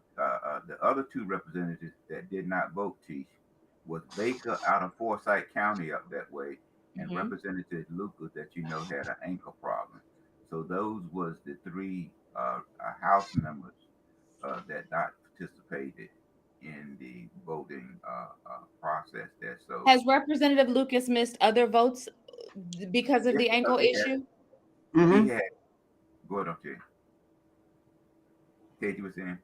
Speaker 3: representatives that did not vote, Teach, was Baker out of Forsyth County up that way, and
Speaker 2: Mhm.
Speaker 3: Representative Lucas that had an ankle problem. So those was the three House members that not participated in the voting process there. So
Speaker 2: Has Representative Lucas missed other votes because of the ankle issue?
Speaker 1: Mm-hmm.
Speaker 3: he had. Go ahead, okay. Ted, you were saying?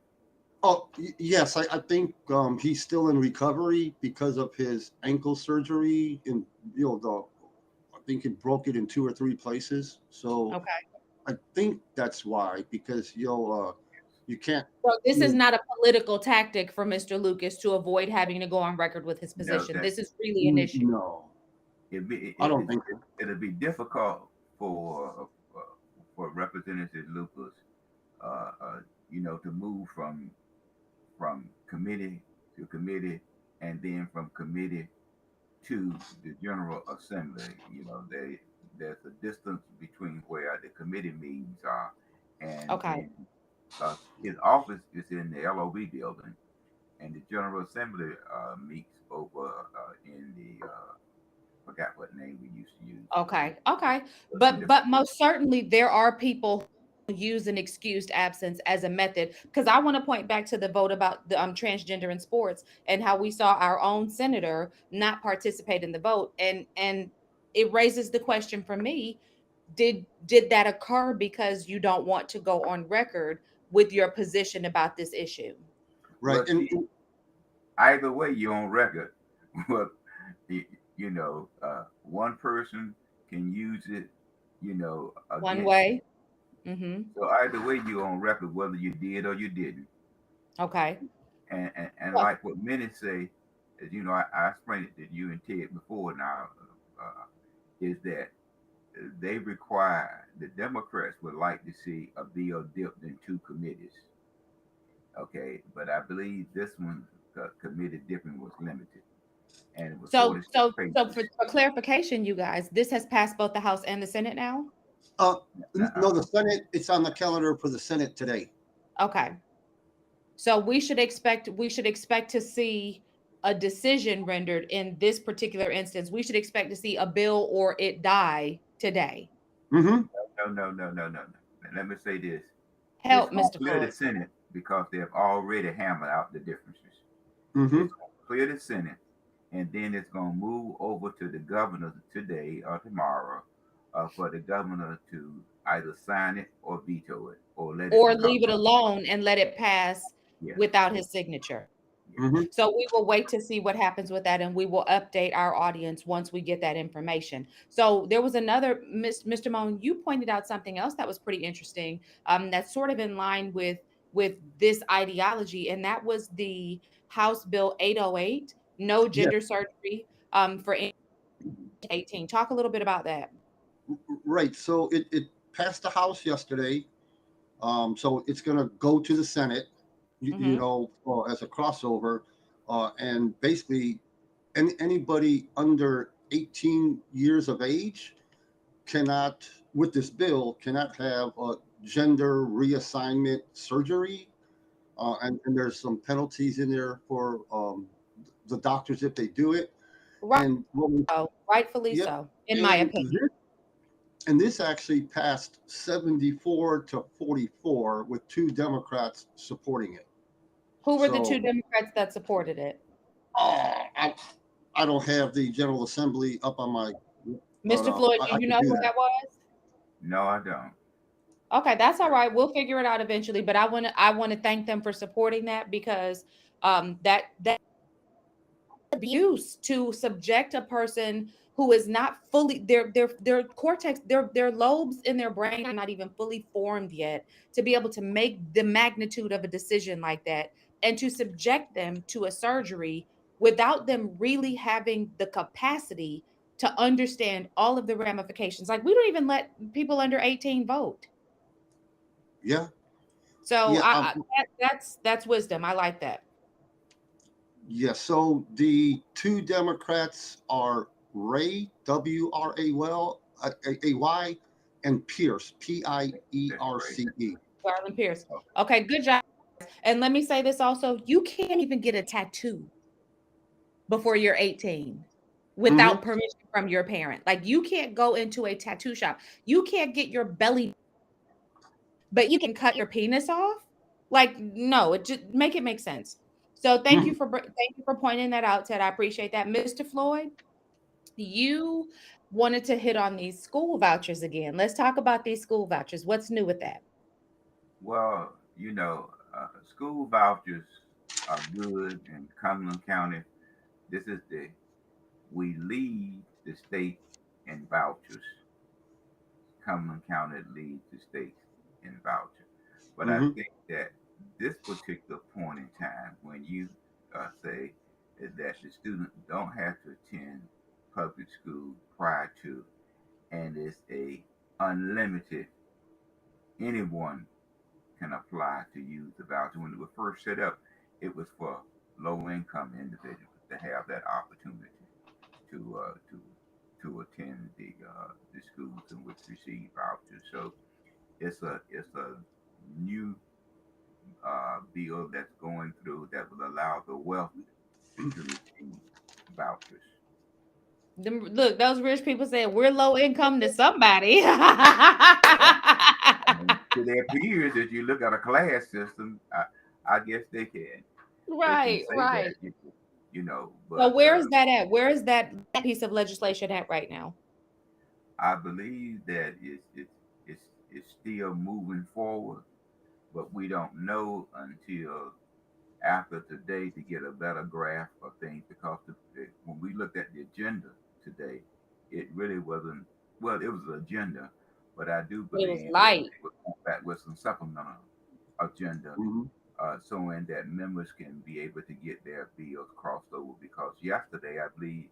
Speaker 1: Oh, yes, I think he's still in recovery because of his ankle surgery. And I think he broke it in 2 or 3 places. So
Speaker 2: Okay.
Speaker 1: I think that's why, because you can't.
Speaker 2: So this is
Speaker 1: You
Speaker 2: not a political tactic for Mr. Lucas to avoid having to go on record with his
Speaker 3: No,
Speaker 2: position.
Speaker 3: that
Speaker 2: This is really an issue.
Speaker 1: No, I don't think so.
Speaker 3: it'll be difficult for Representative Lucas, to move from committee to committee, and then from committee to the General Assembly. There's a distance between where the committee meetings are, and
Speaker 2: Okay.
Speaker 3: then his office is in the LOB building, and the General Assembly meets over in the forgot what name we used to use.
Speaker 2: Okay. Okay.
Speaker 3: Different-
Speaker 2: But most certainly there are people who use an excused absence as a method, because I want to point back to the vote about the transgender in sports and how we saw our own senator not participate in the vote, and it raises the question for me, did that occur because you don't want to go on record with your position about this issue?
Speaker 1: Right.
Speaker 3: Well, see, either way, you're on record. But one person can use it,
Speaker 2: One
Speaker 3: against.
Speaker 2: way. Mm-hmm.
Speaker 3: So either way, you're on record, whether you did or you didn't.
Speaker 2: Okay.
Speaker 3: And
Speaker 2: Well,
Speaker 3: like what many say, is I explained it to you and Ted before now, is that they require, the Democrats would like to see a bill dipped in 2 committees. Okay, but I believe this one committee dipping was limited, and it was
Speaker 2: so
Speaker 3: 46
Speaker 2: so so
Speaker 3: pages.
Speaker 2: for clarification, you guys, this has passed both the House and the Senate now?
Speaker 1: No, the Senate, it's on the calendar for the Senate today.
Speaker 2: Okay. So we should expect to see a decision rendered in this particular instance. We should expect to see a bill or it die today.
Speaker 1: Mm-hmm.
Speaker 3: No. Let me say this. It's
Speaker 2: Help,
Speaker 3: going
Speaker 2: Mr.
Speaker 3: to clear the
Speaker 2: Floyd.
Speaker 3: Senate because they've already hammered out the differences.
Speaker 1: Mm-hmm.
Speaker 3: It's going to clear the Senate, and then it's going to move over to the governor today or tomorrow for the governor to either sign it or veto it or let it
Speaker 2: Or
Speaker 3: drop.
Speaker 2: leave it alone and let it pass
Speaker 3: Yeah.
Speaker 2: without his signature.
Speaker 1: Mm-hmm.
Speaker 2: So we will wait to see what happens with that, and we will update our audience once we get that information. So there was another, Mr. Moan, you pointed out something else that was pretty interesting, that's sort of in line with this ideology, and that was the House Bill 808, no
Speaker 1: Yes.
Speaker 2: gender surgery for 18. Talk a little bit about that.
Speaker 1: Right. So it passed the House yesterday. So it's going to go to the Senate, as a crossover. And basically, anybody under 18 years of age cannot with this bill, cannot have a gender reassignment surgery. And there's some penalties in there for the doctors if they do it.
Speaker 2: Right.
Speaker 1: And what we,
Speaker 2: So, rightfully
Speaker 1: yep.
Speaker 2: so, in my
Speaker 1: And
Speaker 2: opinion.
Speaker 1: this actually passed 74-44 with 2 Democrats supporting it.
Speaker 2: Who were the
Speaker 1: So,
Speaker 2: 2 Democrats that supported it?
Speaker 1: I don't have the General Assembly up on my.
Speaker 2: Mr.
Speaker 1: But,
Speaker 2: Floyd, do
Speaker 1: I
Speaker 2: you
Speaker 1: could
Speaker 2: know
Speaker 1: do
Speaker 2: who
Speaker 1: that.
Speaker 2: that was?
Speaker 3: No, I don't.
Speaker 2: Okay, that's all right. We'll figure it out eventually. But I want to thank them for supporting that, because that abuse to subject a person who is not fully, their cortex, their lobes in their brain are not even fully formed yet to be able to make the magnitude of a decision like that, and to subject them to a surgery without them really having the capacity to understand all of the ramifications. Like, we don't even let people under 18 vote.
Speaker 1: Yeah.
Speaker 2: So
Speaker 1: Yeah.
Speaker 2: that's wisdom. I like that.
Speaker 1: Yeah. So the 2 Democrats are Ray, Wray, and Pierce, Pierce.
Speaker 2: Garland Pierce.
Speaker 3: Okay.
Speaker 2: Okay, good job. And let me say this also: you can't even get a tattoo before you're 18 without
Speaker 1: Mm-hmm.
Speaker 2: permission from your parent. Like, you can't go into a tattoo shop. You can't get your belly, but you can cut your penis off. Like, no, it just make it make sense. So thank you for pointing that out, Ted. I appreciate that. Mr. Floyd, you wanted to hit on these school vouchers again. Let's talk about these school vouchers. What's new with that?
Speaker 3: Well, school vouchers are good in Cumberland County. This is we lead the state in vouchers. Cumberland County leads the state in vouchers. But I
Speaker 1: Mm-hmm.
Speaker 3: think that this particular point in time, when you say that the student don't have to attend public school prior to, and it's a unlimited, anyone can apply to use the voucher. When it was first set up, it was for low-income individuals to have that opportunity to attend the schools in which receive vouchers. So it's a new bill that's going through that will allow the wealthy to receive vouchers.
Speaker 2: Look, those rich people said we're low income to somebody.
Speaker 3: And to their peers, if you look at a class system, I guess they can
Speaker 2: Right,
Speaker 3: say that,
Speaker 2: right. So
Speaker 3: but
Speaker 2: where is that at? Where is that piece of legislation at right now?
Speaker 3: I believe that it's still moving forward, but we don't know until after today to get a better grasp of things, because when we looked at the agenda today, it really wasn't, well, it was an agenda, but I do
Speaker 2: It was
Speaker 3: believe that
Speaker 2: light.
Speaker 3: they would come back with some supplemental agenda,
Speaker 1: Mm-hmm.
Speaker 3: so in that members can be able to get their bills crossed over, because yesterday I believe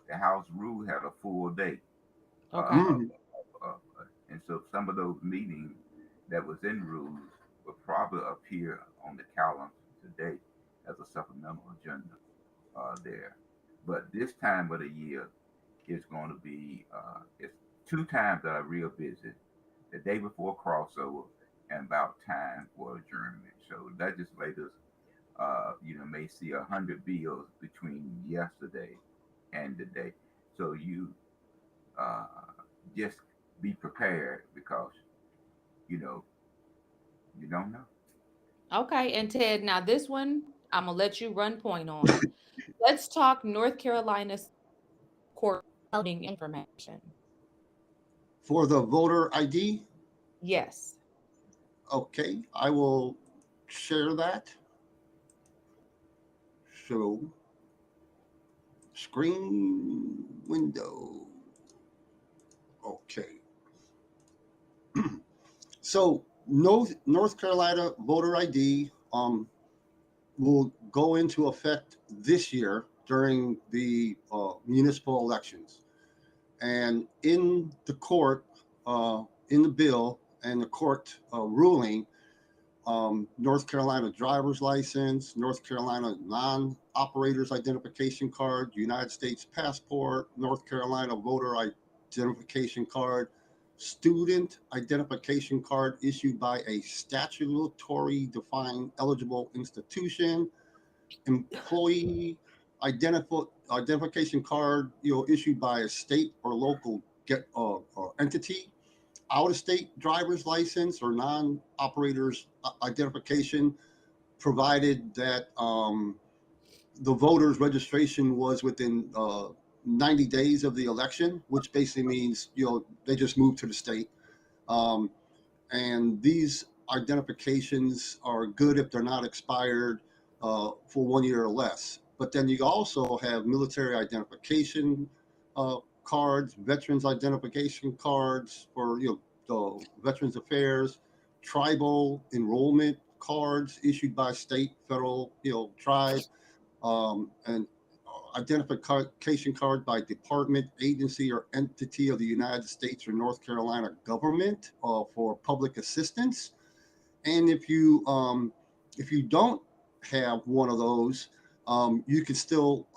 Speaker 3: the House rule had a full day.
Speaker 2: Okay.
Speaker 3: Uh,
Speaker 1: Mm-hmm.
Speaker 3: and so some of those meetings that was in rules will probably appear on the calendar today as a supplemental agenda there. But this time of the year is going to be it's 2 times that are real busy: the day before crossover and about time for adjournment. So legislators, may see 100 bills between yesterday and today. So you uh, just be prepared, because you know you don't know.
Speaker 2: Okay. And Ted, now this one, I'm gonna let you run point on. Let's talk North Carolina's court voting information.
Speaker 1: For the voter ID,
Speaker 2: Yes.
Speaker 1: okay, I will share that. So, screen window. Okay. So, North Carolina voter ID will go into effect this year during the municipal elections. And in the court, in the bill and the court ruling, North Carolina driver's license, North Carolina non-operators identification card, United States passport, North Carolina voter identification card, student identification card issued by a statutory defined eligible institution, employee identification card, issued by a state or local entity, out-of-state driver's license or non-operators identification, provided that the voter's registration was within 90 days of the election, which basically means they just moved to the state. And these identifications are good if they're not expired for 1 year or less. But then you also have military identification cards, veterans identification cards for the Veterans Affairs, tribal enrollment cards issued by state, federal, tribe, and identification card by department, agency, or entity of the United States or North Carolina government for public assistance. And if you don't have one of those, you can still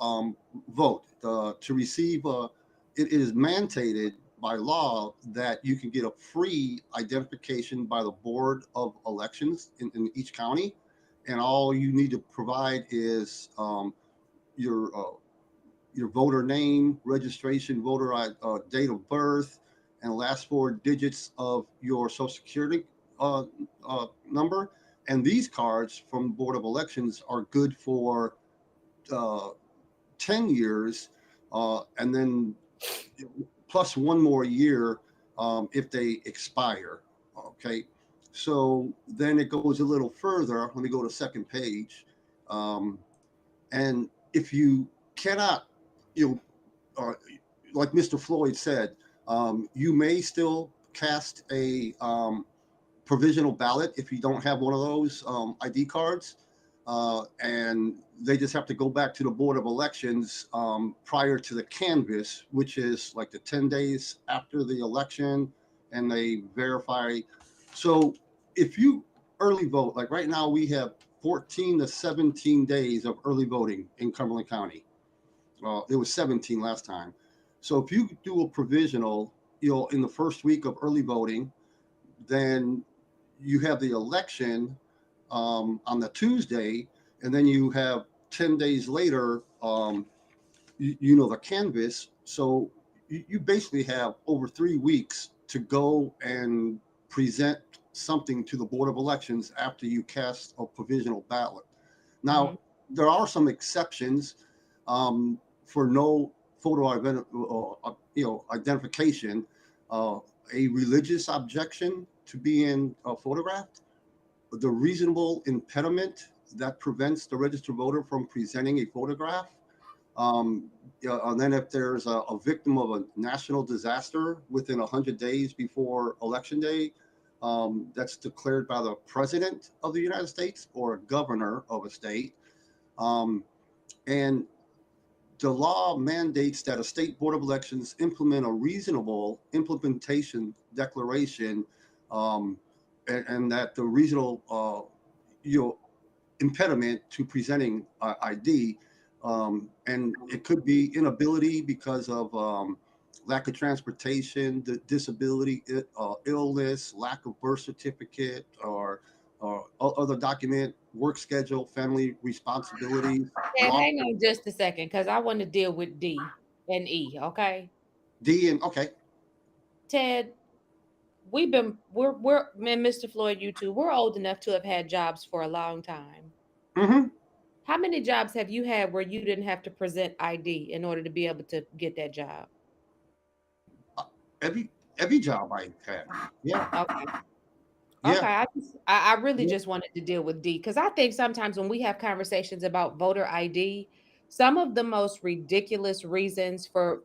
Speaker 1: vote. To receive it is mandated by law that you can get a free identification by the Board of Elections in each county, and all you need to provide is your voter name, registration, voter date of birth, and last 4 digits of your Social Security number. And these cards from Board of Elections are good for 10 years, and then plus 1 more year if they expire. Okay, so then it goes a little further. Let me go to the second page. And if you cannot, like Mr. Floyd said, you may still cast a provisional ballot if you don't have one of those ID cards. And they just have to go back to the Board of Elections prior to the canvass, which is like the 10 days after the election, and they verify. So if you early vote, like right now, we have 14 to 17 days of early voting in Cumberland County. It was 17 last time. So if you do a provisional, in the first week of early voting, then you have the election on the Tuesday, and then you have 10 days later, the canvass. So you basically have over 3 weeks to go and present something to the Board of Elections after you cast a provisional ballot. Now, there are some exceptions for no photo identification, a religious objection to being photographed, the reasonable impediment that prevents the registered voter from presenting a photograph. And then if there's a victim of a national disaster within 100 days before Election Day, that's declared by the President of the United States or a governor of a state. And the law mandates that a state Board of Elections implement a reasonable implementation declaration, and that the reasonable impediment to presenting ID, and it could be inability because of lack of transportation, disability, illness, lack of birth certificate, or other document, work schedule, family responsibilities.
Speaker 2: And hang on just a second, because I want to deal with D and E. Okay,
Speaker 1: D and okay.
Speaker 2: Ted, we're man, Mr. Floyd, you too. We're old enough to have had jobs for a long time.
Speaker 1: Mm-hmm.
Speaker 2: How many jobs have you had where you didn't have to present ID in order to be able to get that job?
Speaker 1: Every job I had. Yeah.
Speaker 2: Okay.
Speaker 1: Yeah.
Speaker 2: Okay, I really
Speaker 1: Yeah.
Speaker 2: just wanted to deal with D, because I think sometimes when we have conversations about voter ID, some of the most ridiculous reasons for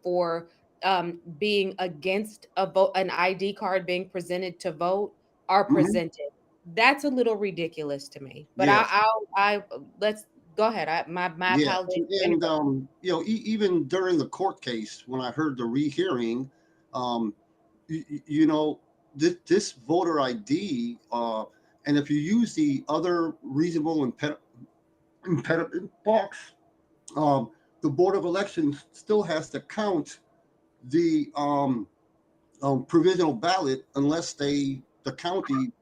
Speaker 2: being against an ID card being presented to vote are
Speaker 1: Mhm.
Speaker 2: presented. That's a little ridiculous to me. But
Speaker 1: Yes.
Speaker 2: I let's go ahead. My
Speaker 1: Yeah.
Speaker 2: apologies.
Speaker 1: And even during the court case, when I heard the rehearing, um, this voter ID, and if you use the other reasonable impediment box, the Board of Elections still has to count the provisional ballot unless the county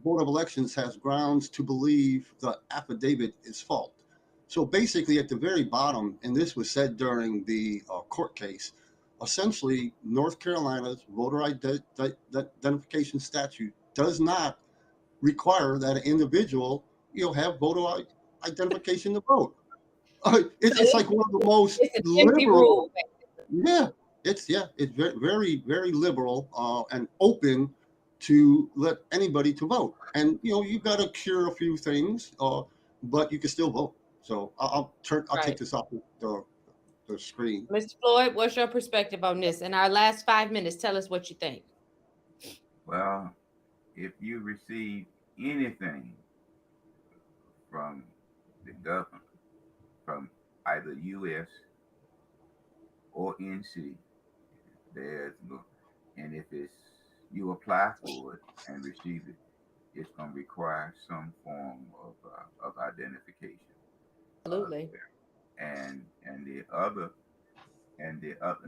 Speaker 1: Board of Elections has grounds to believe the affidavit is false. So basically, at the very bottom, and this was said during the court case, essentially, North Carolina's voter identification statute does not require that an individual, have voter identification to vote. It's like one of the most
Speaker 2: It's an empty
Speaker 1: liberal.
Speaker 2: rule.
Speaker 1: Yeah, it's very, very, very liberal and open to let anybody to vote. And you've got to cure a few things, but you can still vote. So I'll
Speaker 2: Right.
Speaker 1: take this off the screen.
Speaker 2: Mr. Floyd, what's your perspective on this? In our last 5 minutes, tell us what you think.
Speaker 3: Well, if you receive anything from the government, from either U.S. or NC, and if you apply for it and receive it, it's going to require some form of identification.
Speaker 2: Absolutely.
Speaker 3: And the other,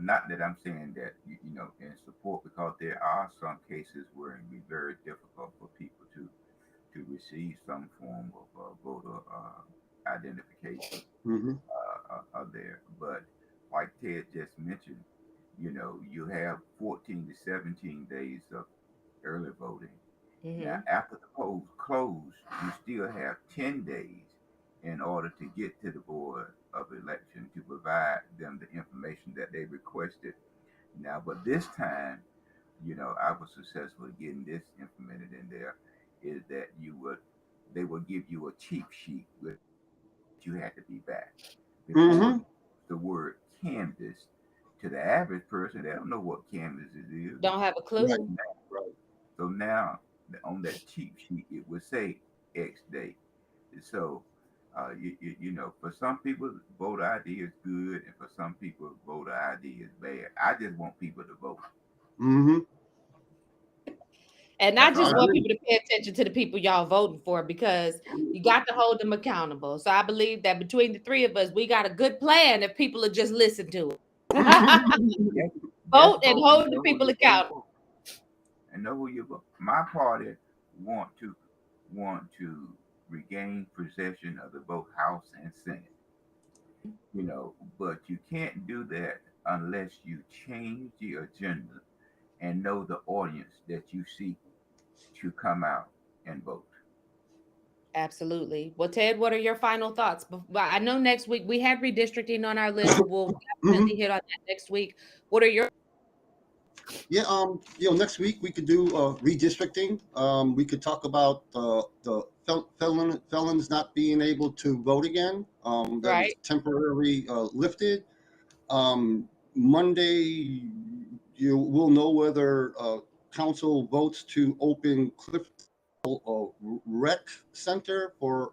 Speaker 3: not that I'm saying that in support, because there are some cases where it can be very difficult for people to receive some form of voter identification there. But like Ted just mentioned, you have 14 to 17 days of early voting. Now, after the polls close, you still have 10 days in order to get to the Board of Election to provide them the information that they requested. Now, but this time, I was successful in getting this implemented in there, is that they will give you a cheat sheet with you had to be back. Before the word canvas, to the average person, they don't know what canvas is.
Speaker 2: Don't have a clue.
Speaker 1: Right.
Speaker 3: So now on that cheat sheet, it would say X date. So, for some people, voter ID is good, and for some people, voter ID is bad. I just want people to vote.
Speaker 2: And I just want people to pay attention to the people y'all voting for, because you got to hold them accountable. So I believe that between the three of us, we got a good plan if people will just listen to it. Vote and hold the people accountable.
Speaker 3: And know who you vote. My party want to regain possession of the both House and Senate. But you can't do that unless you change the agenda and know the audience that you seek to come out and vote.
Speaker 2: Absolutely. Well, Ted, what are your final thoughts? I know next week we had redistricting on our list. We'll definitely hit on that next week. What are your?
Speaker 1: Yeah, next week we could do redistricting. We could talk about the felons not being able to vote again. That was temporarily lifted. Monday, you will know whether council votes to open Clifton Rec Center for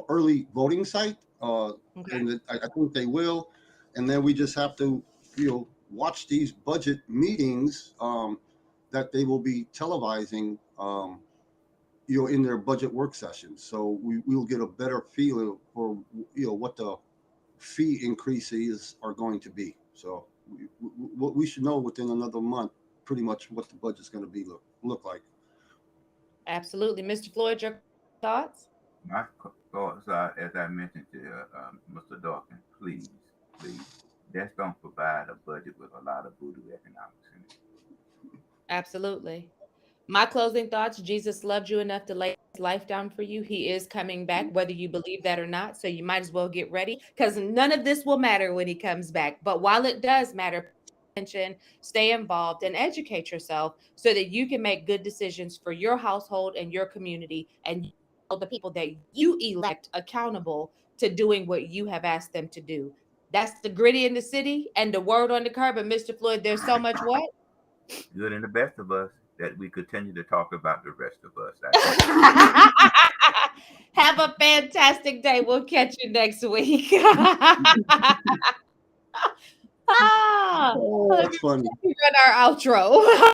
Speaker 1: early voting site, and I think they will. And then we just have to watch these budget meetings that they will be televising in their budget work sessions. So we will get a better feel for what the fee increases are going to be. So we should know within another month pretty much what the budget's going to be look like.
Speaker 2: Absolutely. Mr. Floyd, your thoughts?
Speaker 3: My thoughts are, as I mentioned to Mr. Dawkins, please, let's don't provide a budget with a lot of voodoo economics in it.
Speaker 2: Absolutely. My closing thoughts: Jesus loved you enough to lay his life down for you. He is coming back, whether you believe that or not. So you might as well get ready, because none of this will matter when he comes back. But while it does matter, attention, stay involved, and educate yourself so that you can make good decisions for your household and your community, and the people that you elect accountable to doing what you have asked them to do. That's the gritty in the city and the word on the curb. And Mr. Floyd, there's so much what?
Speaker 3: Good in the best of us that we continue to talk about the rest of us.
Speaker 2: Have a fantastic day. We'll catch you next week.
Speaker 1: Oh, that's funny.
Speaker 2: We run our outro.